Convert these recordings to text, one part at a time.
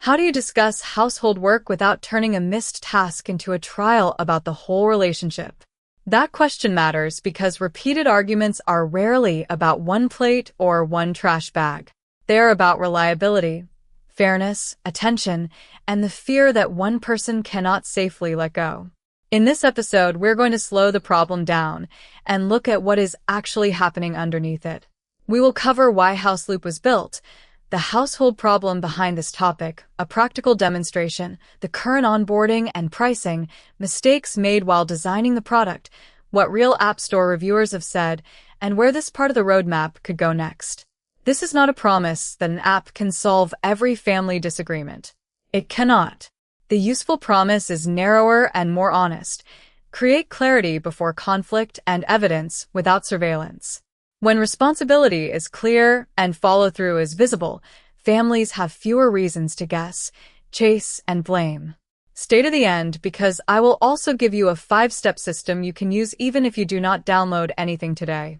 How do you discuss household work without turning a missed task into a trial about the whole relationship? That question matters because repeated arguments are rarely about one plate or one trash bag. They're about reliability, fairness, attention, and the fear that one person cannot safely let go. In this episode, we're going to slow the problem down and look at what is actually happening underneath it. We will cover why Houseloop was built, the household problem behind this topic, a practical demonstration, the current onboarding and pricing, mistakes made while designing the product, what real App Store reviewers have said, and where this part of the roadmap could go next. This is not a promise that an app can solve every family disagreement. It cannot. The useful promise is narrower and more honest. Create clarity before conflict and evidence without surveillance. When responsibility is clear and follow-through is visible, families have fewer reasons to guess, chase, and blame. Stay to the end because I will also give you a 5-step system you can use even if you do not download anything today.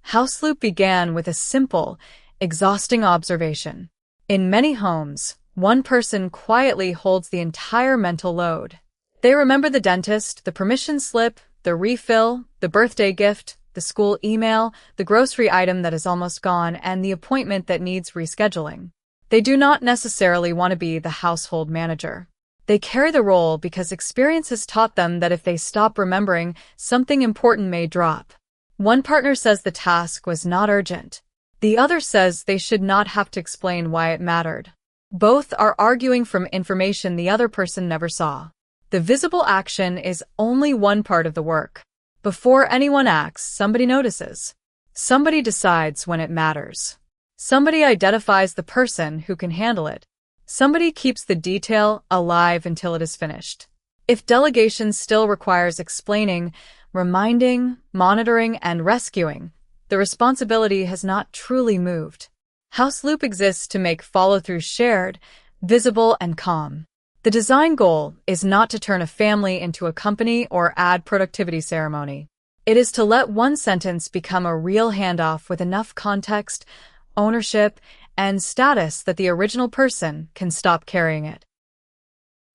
Houseloop began with a simple, exhausting observation. In many homes, one person quietly holds the entire mental load. They remember the dentist, the permission slip, the refill, the birthday gift, the school email, the grocery item that is almost gone, and the appointment that needs rescheduling. They do not necessarily want to be the household manager. They carry the role because experience has taught them that if they stop remembering, something important may drop. One partner says the task was not urgent. The other says they should not have to explain why it mattered. Both are arguing from information the other person never saw. The visible action is only one part of the work. Before anyone acts, somebody notices. Somebody decides when it matters. Somebody identifies the person who can handle it. Somebody keeps the detail alive until it is finished. If delegation still requires explaining, reminding, monitoring, and rescuing, the responsibility has not truly moved. Houseloop exists to make follow-through shared, visible, and calm. The design goal is not to turn a family into a company or add productivity ceremony. It is to let one sentence become a real handoff with enough context, ownership, and status that the original person can stop carrying it.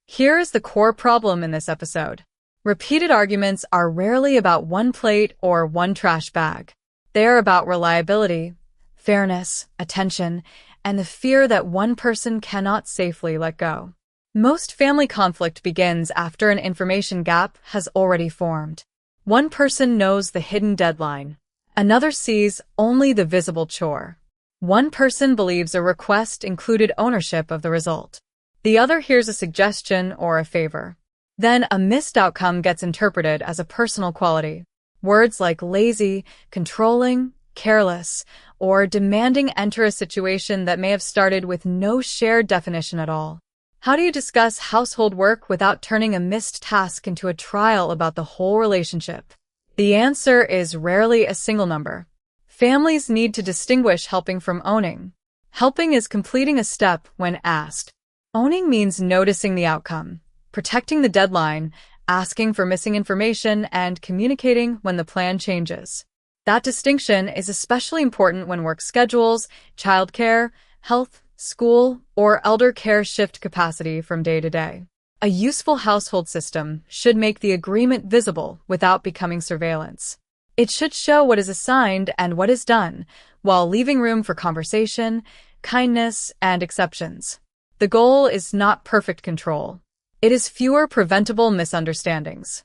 Here is the core problem in this episode. Repeated arguments are rarely about one plate or one trash bag. They are about reliability, fairness, attention, and the fear that one person cannot safely let go. Most family conflict begins after an information gap has already formed. One person knows the hidden deadline. Another sees only the visible chore. One person believes a request included ownership of the result. The other hears a suggestion or a favor. Then a missed outcome gets interpreted as a personal quality. Words like lazy, controlling, careless, or demanding enter a situation that may have started with no shared definition at all. How do you discuss household work without turning a missed task into a trial about the whole relationship? The answer is rarely a single number. Families need to distinguish helping from owning. Helping is completing a step when asked. Owning means noticing the outcome, protecting the deadline, asking for missing information, and communicating when the plan changes. That distinction is especially important when work schedules, childcare, health, school, or elder care shift capacity from day to day. A useful household system should make the agreement visible without becoming surveillance. It should show what is assigned and what is done, while leaving room for conversation, kindness, and exceptions. The goal is not perfect control. It is fewer preventable misunderstandings.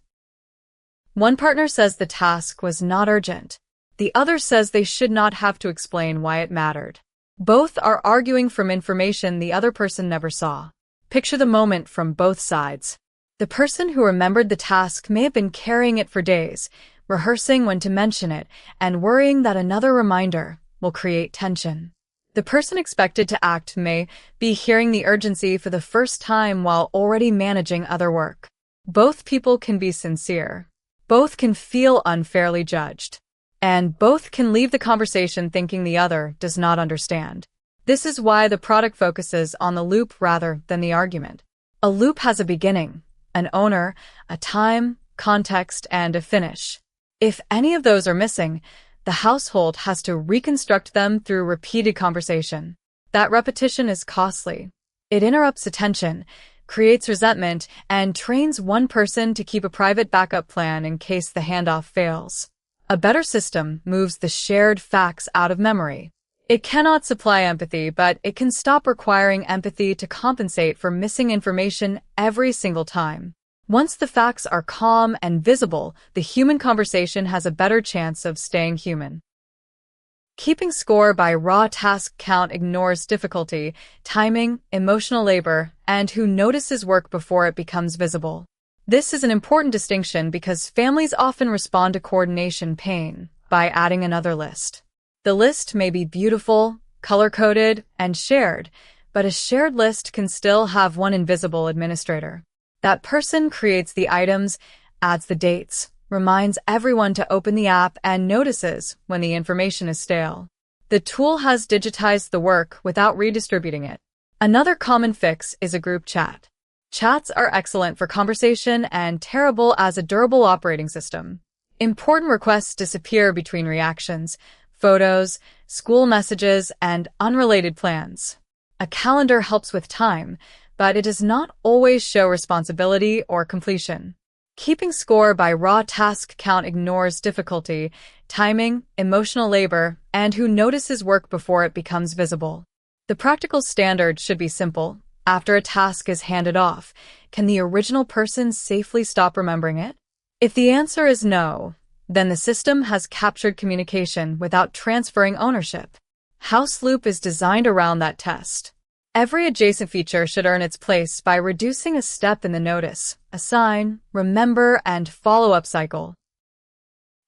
One partner says the task was not urgent. The other says they should not have to explain why it mattered. Both are arguing from information the other person never saw. Picture the moment from both sides. The person who remembered the task may have been carrying it for days, rehearsing when to mention it, and worrying that another reminder will create tension. The person expected to act may be hearing the urgency for the first time while already managing other work. Both people can be sincere. Both can feel unfairly judged. And both can leave the conversation thinking the other does not understand. This is why the product focuses on the loop rather than the argument. A loop has a beginning, an owner, a time, context, and a finish. If any of those are missing, the household has to reconstruct them through repeated conversation. That repetition is costly. It interrupts attention, creates resentment, and trains one person to keep a private backup plan in case the handoff fails. A better system moves the shared facts out of memory. It cannot supply empathy, but it can stop requiring empathy to compensate for missing information every single time. Once the facts are calm and visible, the human conversation has a better chance of staying human. Keeping score by raw task count ignores difficulty, timing, emotional labor, and who notices work before it becomes visible. This is an important distinction because families often respond to coordination pain by adding another list. The list may be beautiful, color-coded, and shared, but a shared list can still have one invisible administrator. That person creates the items, adds the dates, reminds everyone to open the app, and notices when the information is stale. The tool has digitized the work without redistributing it. Another common fix is a group chat. Chats are excellent for conversation and terrible as a durable operating system. Important requests disappear between reactions, photos, school messages, and unrelated plans. A calendar helps with time, but it does not always show responsibility or completion. Keeping score by raw task count ignores difficulty, timing, emotional labor, and who notices work before it becomes visible. The practical standard should be simple. After a task is handed off, can the original person safely stop remembering it? If the answer is no, then the system has captured communication without transferring ownership. Houseloop is designed around that test. Every adjacent feature should earn its place by reducing a step in the notice, assign, remember, and follow-up cycle.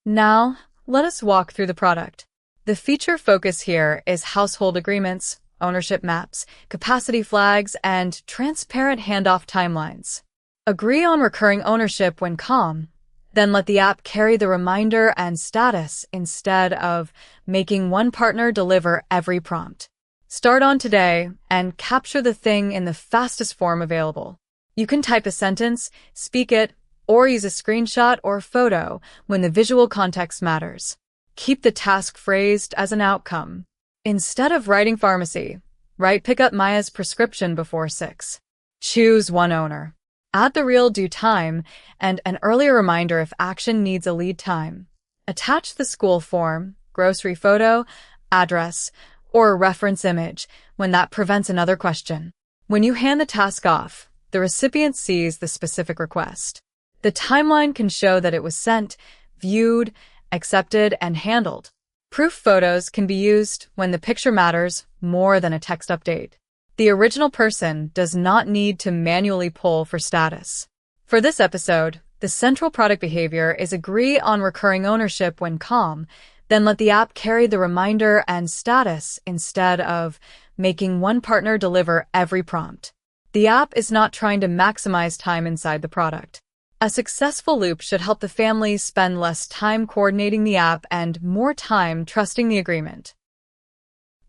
Now, let us walk through the product. The feature focus here is household agreements, ownership maps, capacity flags, and transparent handoff timelines. Agree on recurring ownership when calm. Then let the app carry the reminder and status instead of making one partner deliver every prompt. Start on today and capture the thing in the fastest form available. You can type a sentence, speak it, or use a screenshot or photo when the visual context matters. Keep the task phrased as an outcome. Instead of writing pharmacy, write pick up Maya's prescription before 6. Choose one owner. Add the real due time and an earlier reminder if action needs a lead time. Attach the school form, grocery photo, address, or a reference image when that prevents another question. When you hand the task off, the recipient sees the specific request. The timeline can show that it was sent, viewed, accepted, and handled. Proof photos can be used when the picture matters more than a text update. The original person does not need to manually poll for status. For this episode, the central product behavior is agree on recurring ownership when calm, then let the app carry the reminder and status instead of making one partner deliver every prompt. The app is not trying to maximize time inside the product. A successful loop should help the family spend less time coordinating the app and more time trusting the agreement.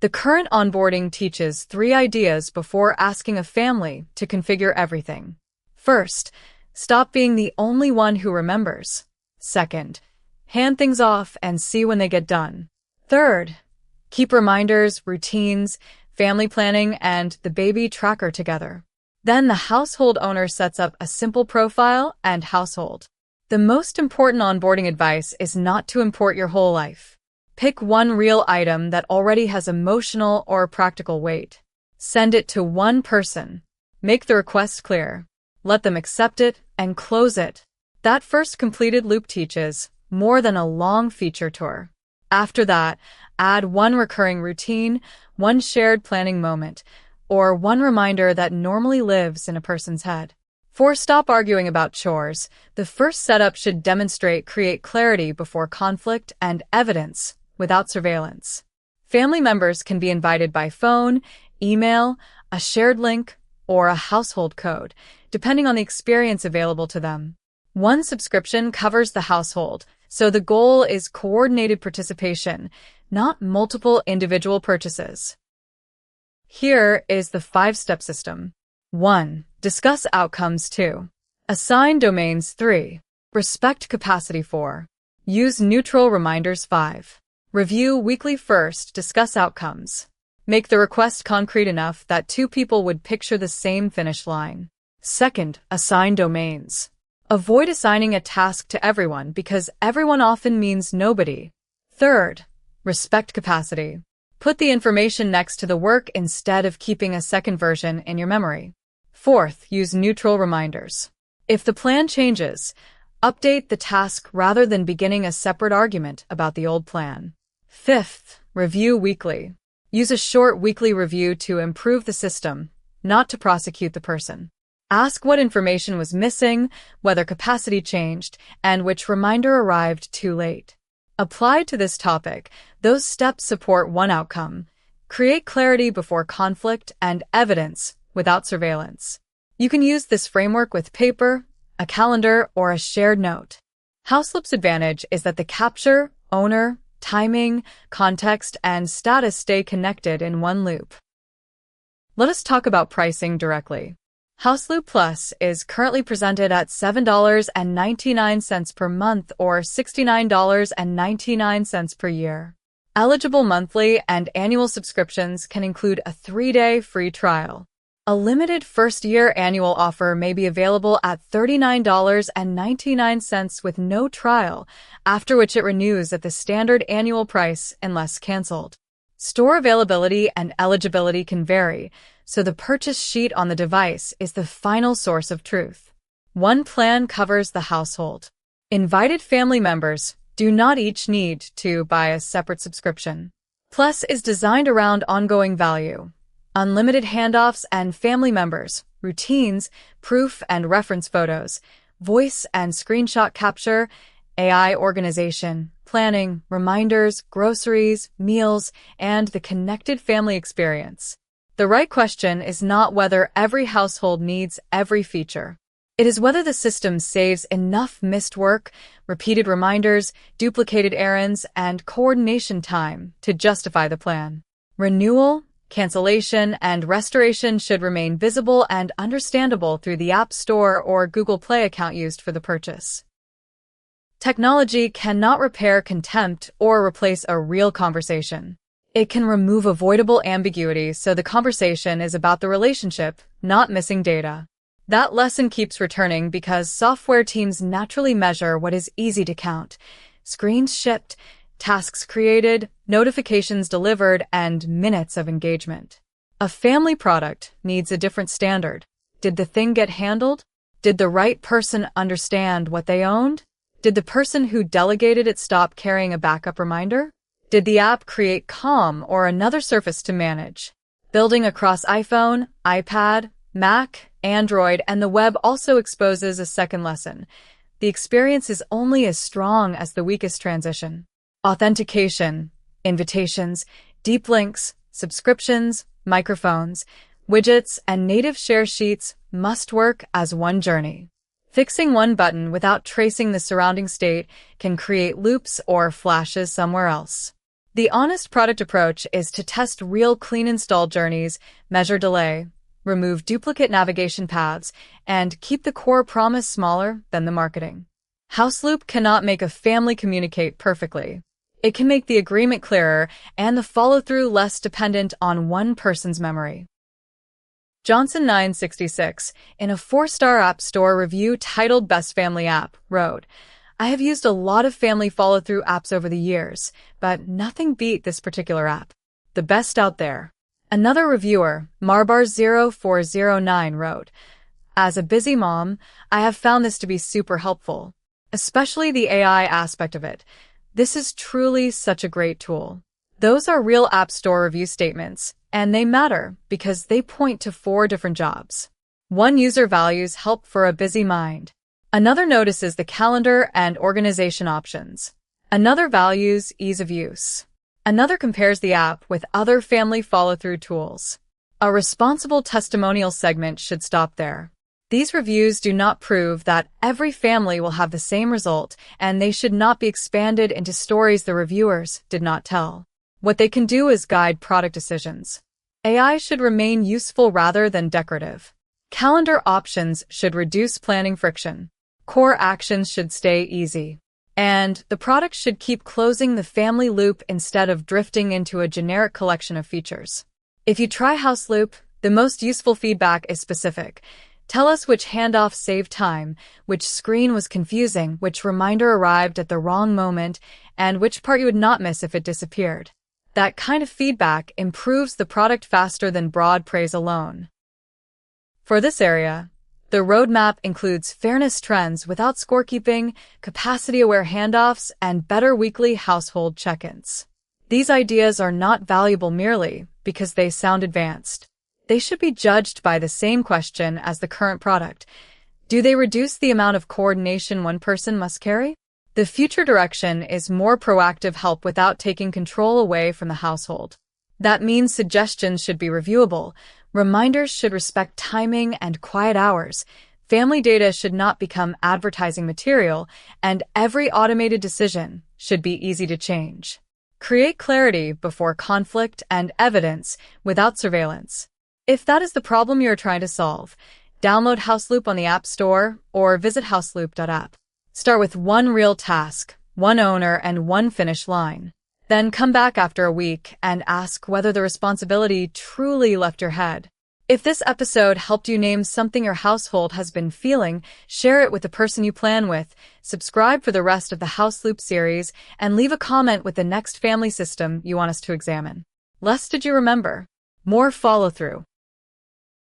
The current onboarding teaches 3 ideas before asking a family to configure everything. First, stop being the only one who remembers. Second, hand things off and see when they get done. Third, keep reminders, routines, family planning, and the baby tracker together. Then the household owner sets up a simple profile and household. The most important onboarding advice is not to import your whole life. Pick one real item that already has emotional or practical weight. Send it to one person. Make the request clear. Let them accept it and close it. That first completed loop teaches more than a long feature tour. After that, add one recurring routine, one shared planning moment, or one reminder that normally lives in a person's head. Stop arguing about chores. The first setup should create clarity before conflict and evidence without surveillance. Family members can be invited by phone, email, a shared link, or a household code, depending on the experience available to them. One subscription covers the household, so the goal is coordinated participation, not multiple individual purchases. Here is the 5-step system. 1. Discuss outcomes. 2. Assign domains. 3. Respect capacity. 4. Use neutral reminders. 5. Review weekly. First, discuss outcomes. Make the request concrete enough that two people would picture the same finish line. Second, assign domains. Avoid assigning a task to everyone because everyone often means nobody. Third, respect capacity. Put the information next to the work instead of keeping a second version in your memory. Fourth, use neutral reminders. If the plan changes, update the task rather than beginning a separate argument about the old plan. Fifth, review weekly. Use a short weekly review to improve the system, not to prosecute the person. Ask what information was missing, whether capacity changed, and which reminder arrived too late. Applied to this topic, those steps support one outcome: create clarity before conflict and evidence without surveillance. You can use this framework with paper, a calendar, or a shared note. Houseloop's advantage is that the capture, owner, timing, context, and status stay connected in one loop. Let us talk about pricing directly. Houseloop Plus is currently presented at $7.99 per month or $69.99 per year. Eligible monthly and annual subscriptions can include a 3-day free trial. A limited first-year annual offer may be available at $39.99 with no trial, after which it renews at the standard annual price unless canceled. Store availability and eligibility can vary, so the purchase sheet on the device is the final source of truth. One plan covers the household. Invited family members do not each need to buy a separate subscription. Plus is designed around ongoing value. Unlimited handoffs and family members, routines, proof and reference photos, voice and screenshot capture, AI organization, planning, reminders, groceries, meals, and the connected family experience. The right question is not whether every household needs every feature. It is whether the system saves enough missed work, repeated reminders, duplicated errands, and coordination time to justify the plan. Renewal, cancellation, and restoration should remain visible and understandable through the App Store or Google Play account used for the purchase. Technology cannot repair contempt or replace a real conversation. It can remove avoidable ambiguity so the conversation is about the relationship, not missing data. That lesson keeps returning because software teams naturally measure what is easy to count: screens shipped, tasks created, notifications delivered, and minutes of engagement. A family product needs a different standard. Did the thing get handled? Did the right person understand what they owned? Did the person who delegated it stop carrying a backup reminder? Did the app create calm or another surface to manage? Building across iPhone, iPad, Mac, Android, and the web also exposes a second lesson. The experience is only as strong as the weakest transition. Authentication, invitations, deep links, subscriptions, microphones, widgets, and native share sheets must work as one journey. Fixing one button without tracing the surrounding state can create loops or flashes somewhere else. The honest product approach is to test real clean install journeys, measure delay, remove duplicate navigation paths, and keep the core promise smaller than the marketing. Houseloop cannot make a family communicate perfectly. It can make the agreement clearer and the follow-through less dependent on one person's memory. Johnson 966, in a 4-star App Store review titled Best Family App, wrote, "I have used a lot of family follow-through apps over the years, but nothing beat this particular app. The best out there." Another reviewer, Marbar0409, wrote, "As a busy mom, I have found this to be super helpful, especially the AI aspect of it. This is truly such a great tool." Those are real App Store review statements, and they matter because they point to 4 different jobs. One user values help for a busy mind. Another notices the calendar and organization options. Another values ease of use. Another compares the app with other family follow-through tools. A responsible testimonial segment should stop there. These reviews do not prove that every family will have the same result, and they should not be expanded into stories the reviewers did not tell. What they can do is guide product decisions. AI should remain useful rather than decorative. Calendar options should reduce planning friction. Core actions should stay easy. And the product should keep closing the family loop instead of drifting into a generic collection of features. If you try Houseloop, the most useful feedback is specific. Tell us which handoff saved time, which screen was confusing, which reminder arrived at the wrong moment, and which part you would not miss if it disappeared. That kind of feedback improves the product faster than broad praise alone. For this area, the roadmap includes fairness trends without scorekeeping, capacity-aware handoffs, and better weekly household check-ins. These ideas are not valuable merely because they sound advanced. They should be judged by the same question as the current product. Do they reduce the amount of coordination one person must carry? The future direction is more proactive help without taking control away from the household. That means suggestions should be reviewable, reminders should respect timing and quiet hours, family data should not become advertising material, and every automated decision should be easy to change. Create clarity before conflict and evidence without surveillance. If that is the problem you're trying to solve, download Houseloop on the App Store or visit houseloop.app. Start with one real task, one owner, and one finish line. Then come back after a week and ask whether the responsibility truly left your head. If this episode helped you name something your household has been feeling, share it with the person you plan with, subscribe for the rest of the Houseloop series, and leave a comment with the next family system you want us to examine. Less did you remember? More follow-through.